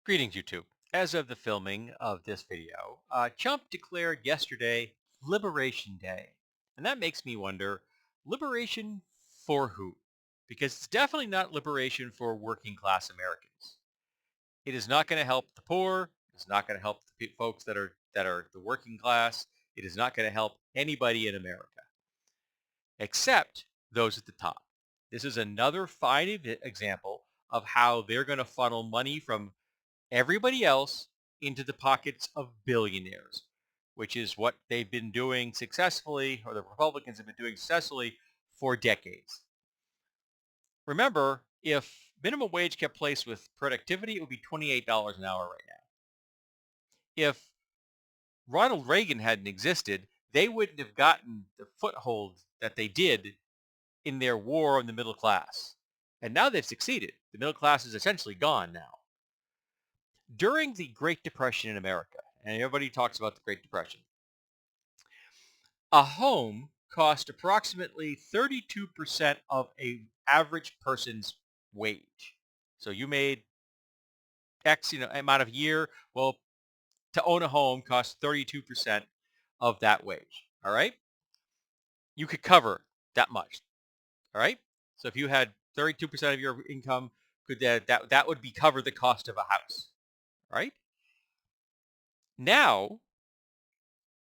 Greetings, YouTube. As of the filming of this video, Trump declared yesterday Liberation Day. And that makes me wonder, liberation for who? Because it's definitely not liberation for working class Americans. It is not going to help the poor. It's not going to help the folks that are the working class. It is not going to help anybody in America except those at the top. This is another fine example of how they're going to funnel money from everybody else into the pockets of billionaires, which is what they've been doing successfully, or the Republicans have been doing successfully for decades. Remember, if minimum wage kept pace with productivity, it would be $28 an hour right now. If Ronald Reagan hadn't existed, they wouldn't have gotten the foothold that they did in their war on the middle class. And now they've succeeded. The middle class is essentially gone now. During the Great Depression in America, and everybody talks about the Great Depression, a home cost approximately 32% of a average person's wage. So you made X, amount of year. Well, to own a home costs 32% of that wage. All right. You could cover that much. All right. So if you had 32% of your income, could that would be cover the cost of a house. Right. Now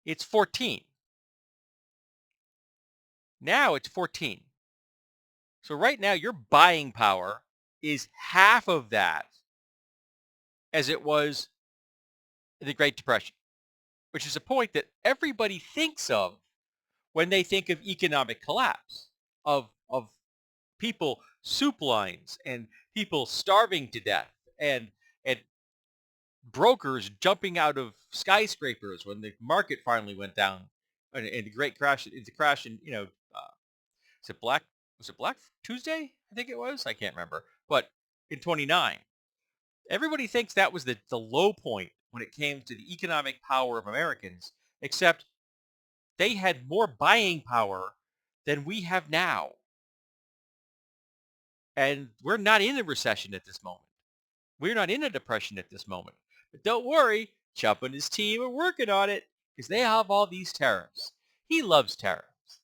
it's 14. Now it's 14. So right now your buying power is half of that as it was in the Great Depression, which is a point that everybody thinks of when they think of economic collapse, of people soup lines and people starving to death and brokers jumping out of skyscrapers when the market finally went down and the great crash, the crash in, is it Black was it Black Tuesday? I think it was. I can't remember. But in 29, everybody thinks that was the low point when it came to the economic power of Americans, except they had more buying power than we have now. And we're not in a recession at this moment. We're not in a depression at this moment. But don't worry, Chubb and his team are working on it because they have all these tariffs. He loves tariffs.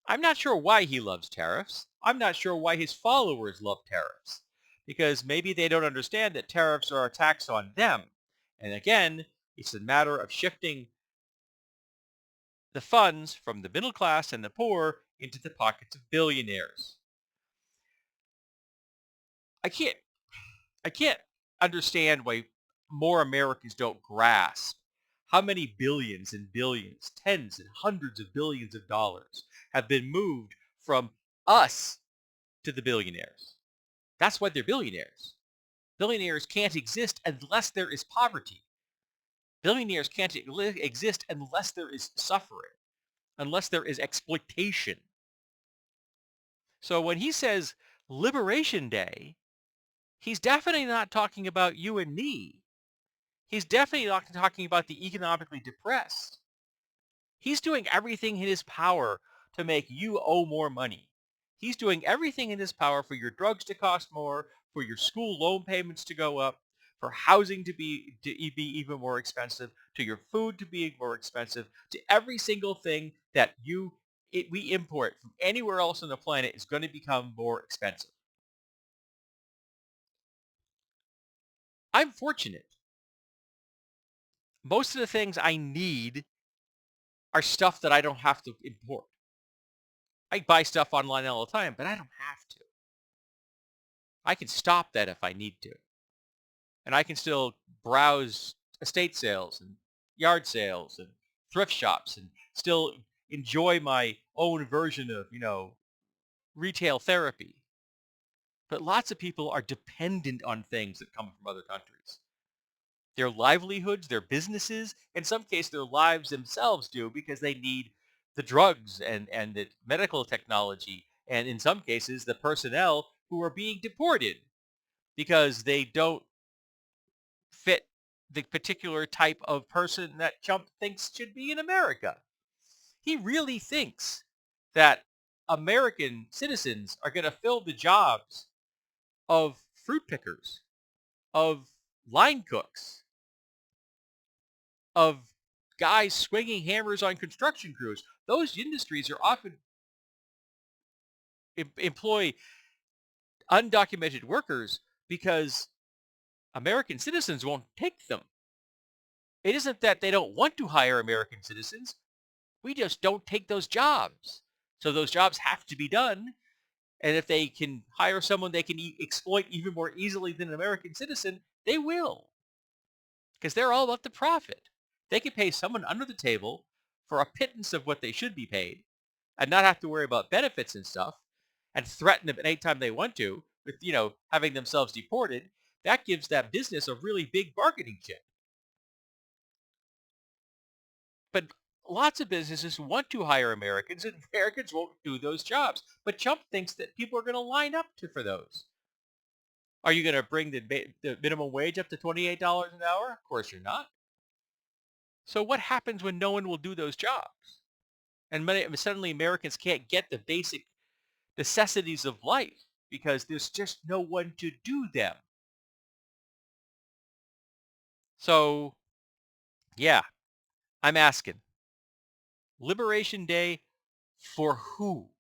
I'm not sure why he loves tariffs. I'm not sure why his followers love tariffs. Because maybe they don't understand that tariffs are a tax on them. And again, it's a matter of shifting the funds from the middle class and the poor into the pockets of billionaires. I can't I can't understand why more Americans don't grasp how many billions and billions, tens and hundreds of billions of dollars have been moved from us to the billionaires. That's why they're billionaires. Billionaires can't exist unless there is poverty. Billionaires can't exist unless there is suffering, unless there is exploitation. So when he says Liberation Day, he's definitely not talking about you and me. He's definitely not talking about the economically depressed. He's doing everything in his power to make you owe more money. He's doing everything in his power for your drugs to cost more, for your school loan payments to go up, for housing to be even more expensive, to your food to be more expensive, to every single thing that we import from anywhere else on the planet is going to become more expensive. I'm fortunate. Most of the things I need are stuff that I don't have to import. I buy stuff online all the time, but I don't have to. I can stop that if I need to. And I can still browse estate sales and yard sales and thrift shops and still enjoy my own version of, retail therapy. But lots of people are dependent on things that come from other countries. Their livelihoods, their businesses, in some cases their lives themselves do because they need the drugs and the medical technology, and in some cases the personnel who are being deported because they don't fit the particular type of person that Trump thinks should be in America. He really thinks that American citizens are going to fill the jobs of fruit pickers, of line cooks, of guys swinging hammers on construction crews. Those industries are often employ undocumented workers because American citizens won't take them. It isn't that they don't want to hire American citizens. We just don't take those jobs. So those jobs have to be done. And if they can hire someone they can exploit even more easily than an American citizen, they will. Because they're all about the profit. They can pay someone under the table for a pittance of what they should be paid and not have to worry about benefits and stuff and threaten them anytime they want to with, having themselves deported. That gives that business a really big bargaining chip. But lots of businesses want to hire Americans, and Americans won't do those jobs. But Trump thinks that people are going to line up for those. Are you going to bring the minimum wage up to $28 an hour? Of course you're not. So what happens when no one will do those jobs? And suddenly Americans can't get the basic necessities of life because there's just no one to do them. So, yeah, I'm asking, Liberation Day for who?